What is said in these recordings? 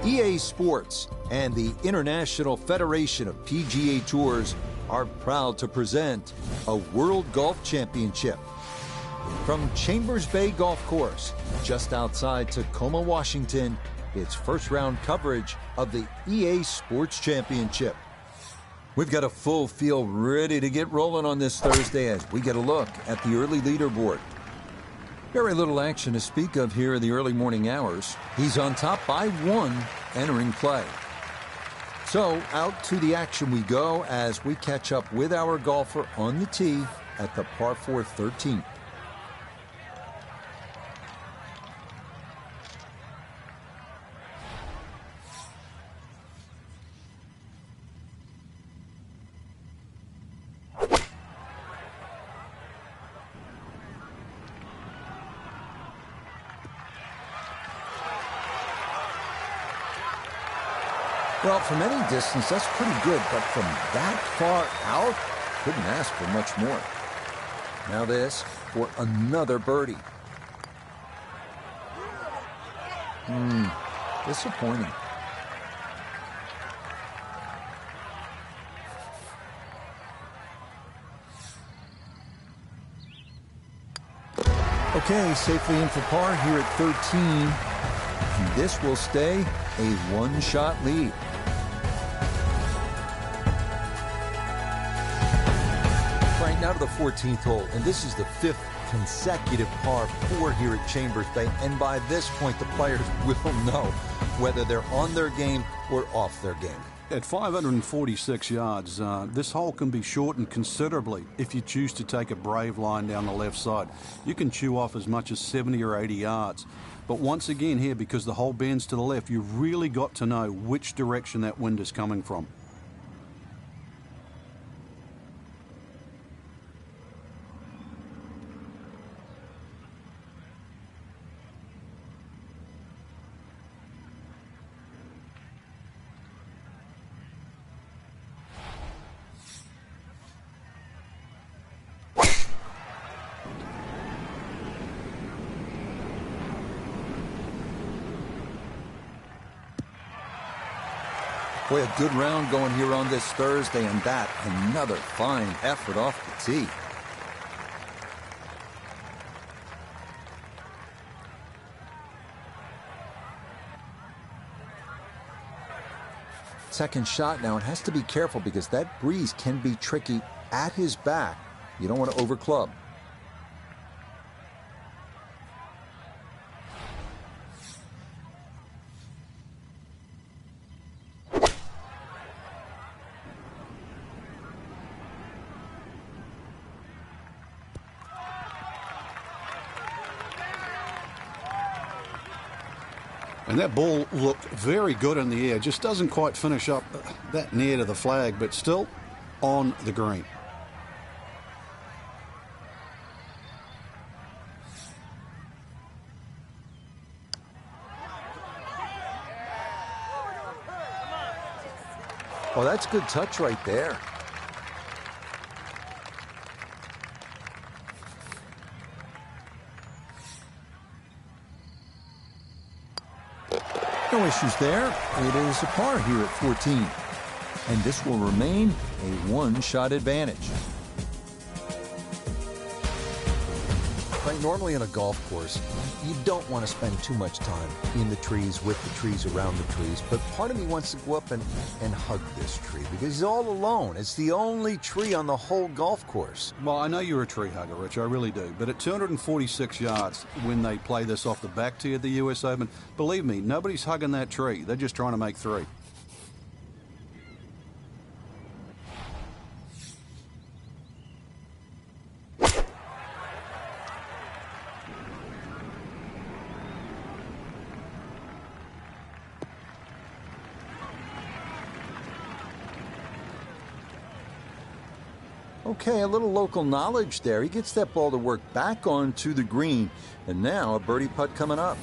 EA Sports and the International Federation of PGA Tours are proud to present a World Golf Championship. From Chambers Bay Golf Course, just outside Tacoma, Washington, it's first round coverage of the EA Sports Championship. We've got a full field ready to get rolling on this Thursday as we get a look at the early leaderboard. Very little action to speak of here in the early morning hours. He's on top by 1 entering play. So out to the action we go as we catch up with our golfer on the tee at the par 4 13th. Well, from any distance, that's pretty good, but from that far out, couldn't ask for much more. Now this for another birdie. Disappointing. Okay, safely in for par here at 13. And this will stay a one-shot lead. Right now to the 14th hole, and this is the 5th consecutive par 4 here at Chambers Bay, and by this point the players will know whether they're on their game or off their game. At 546 yards, this hole can be shortened considerably if you choose to take a brave line down the left side. You can chew off as much as 70 or 80 yards. But once again here, because the hole bends to the left, you've really got to know which direction that wind is coming from. Boy, a good round going here on this Thursday, and that another fine effort off the tee. Second shot now, and has to be careful because that breeze can be tricky at his back. You don't want to overclub. And that ball looked very good in the air. Just doesn't quite finish up that near to the flag, but still on the green. Oh, that's good touch right there. No issues there. It is a par here at 14. And this will remain a one-shot advantage. Right, normally on a golf course, you don't want to spend too much time in the trees, with the trees, around the trees. But part of me wants to go up and hug this tree because he's all alone. It's the only tree on the whole golf course. Well, I know you're a tree hugger, Rich, I really do. But at 246 yards, when they play this off the back tee of the US Open, believe me, nobody's hugging that tree. They're just trying to make three. Okay, a little local knowledge there. He gets that ball to work back onto the green. And now a birdie putt coming up.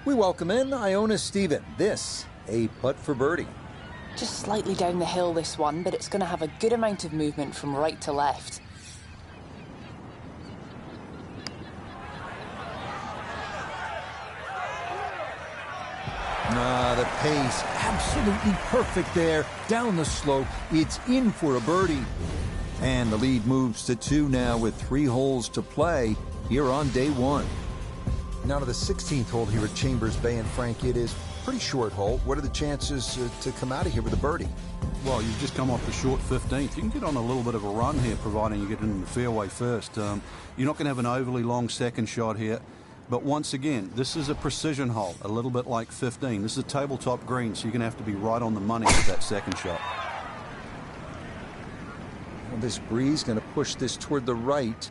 We welcome in Iona Stephen. This, a putt for birdie. Just slightly down the hill, this one, but it's going to have a good amount of movement from right to left. The pace, absolutely perfect there. Down the slope, it's in for a birdie. And the lead moves to 2 now with 3 holes to play here on day 1. Now to the 16th hole here at Chambers Bay, and Frank, it is a pretty short hole. What are the chances to come out of here with a birdie? Well, you've just come off the short 15th. You can get on a little bit of a run here, providing you get into the fairway first. You're not going to have an overly long second shot here. But once again, this is a precision hole, a little bit like 15. This is a tabletop green, so you're going to have to be right on the money with that second shot. Well, this breeze going to push this toward the right.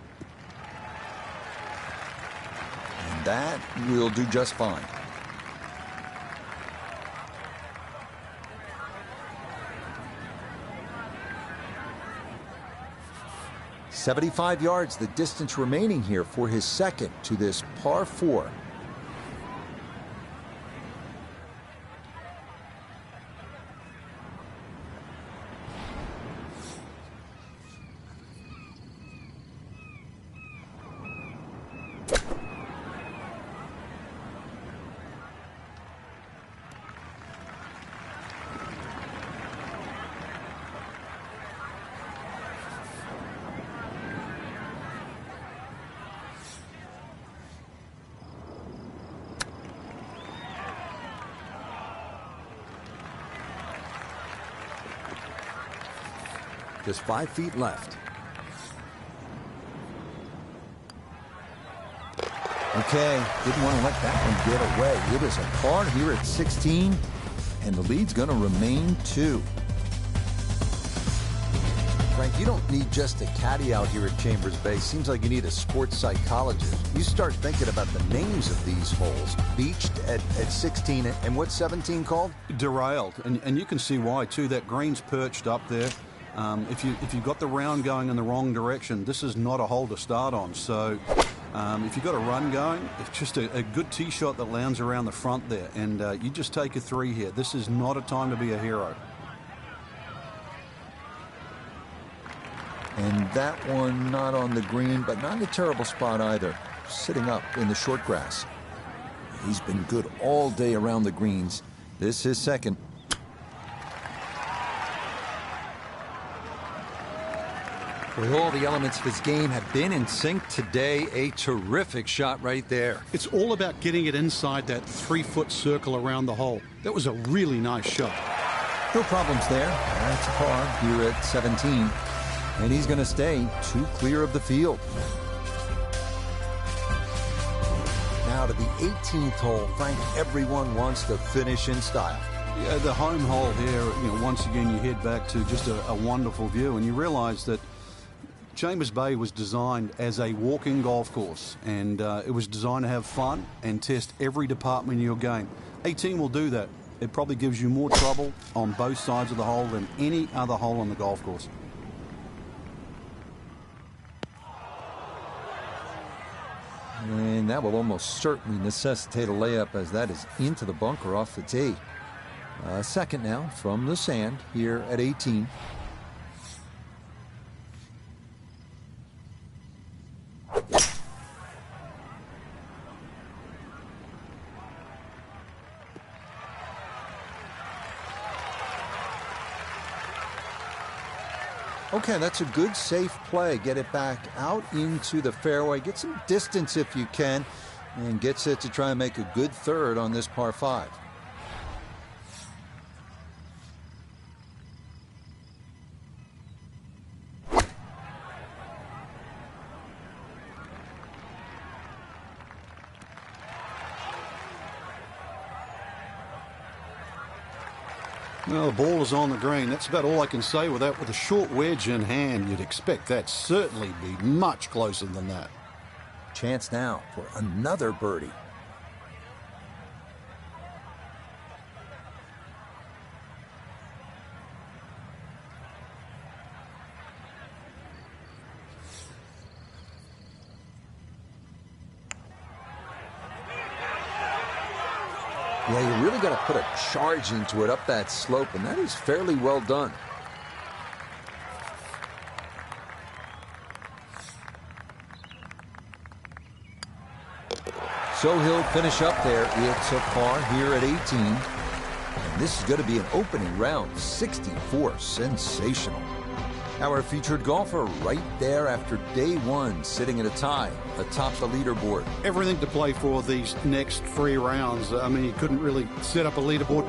And that will do just fine. "75 yards, the distance remaining here for his second to this par 4. Just 5 feet left. Okay, didn't want to let that one get away. It is a par here at 16, and the lead's going to remain 2. Frank, you don't need just a caddy out here at Chambers Bay. Seems like you need a sports psychologist. You start thinking about the names of these holes. Beached at 16, and what's 17 called? Derailed, and you can see why, too. That green's perched up there. If you've got the round going in the wrong direction, this is not a hole to start on. So if you've got a run going, it's just a good tee shot that lands around the front there. And you just take a 3 here. This is not a time to be a hero. And that one not on the green, but not in a terrible spot either. Sitting up in the short grass. He's been good all day around the greens. This is second. Well, all the elements of his game have been in sync today. A terrific shot right there. It's all about getting it inside that 3-foot circle around the hole. That was a really nice shot. No problems there. That's a par here at 17. And he's going to stay 2 clear of the field. Now to the 18th hole. Frank, everyone wants to finish in style. Yeah, the home hole here, once again, you head back to just a wonderful view, and you realize that Chambers Bay was designed as a walking golf course, and it was designed to have fun and test every department in your game. 18 will do that. It probably gives you more trouble on both sides of the hole than any other hole on the golf course. And that will almost certainly necessitate a layup, as that is into the bunker off the tee. Second now from the sand here at 18. Okay, that's a good, safe play. Get it back out into the fairway. Get some distance if you can, and gets it to try and make a good third on this par 5. Well, the ball is on the green. That's about all I can say with that. With a short wedge in hand, you'd expect that certainly be much closer than that. Chance now for another birdie. Yeah, you really got to put a charge into it up that slope, and that is fairly well done. So he'll finish up there. It's a par here at 18. And this is going to be an opening round 64. Sensational. Our featured golfer right there after day one, sitting in a tie atop the leaderboard. Everything to play for these next 3 rounds. I mean, you couldn't really set up a leaderboard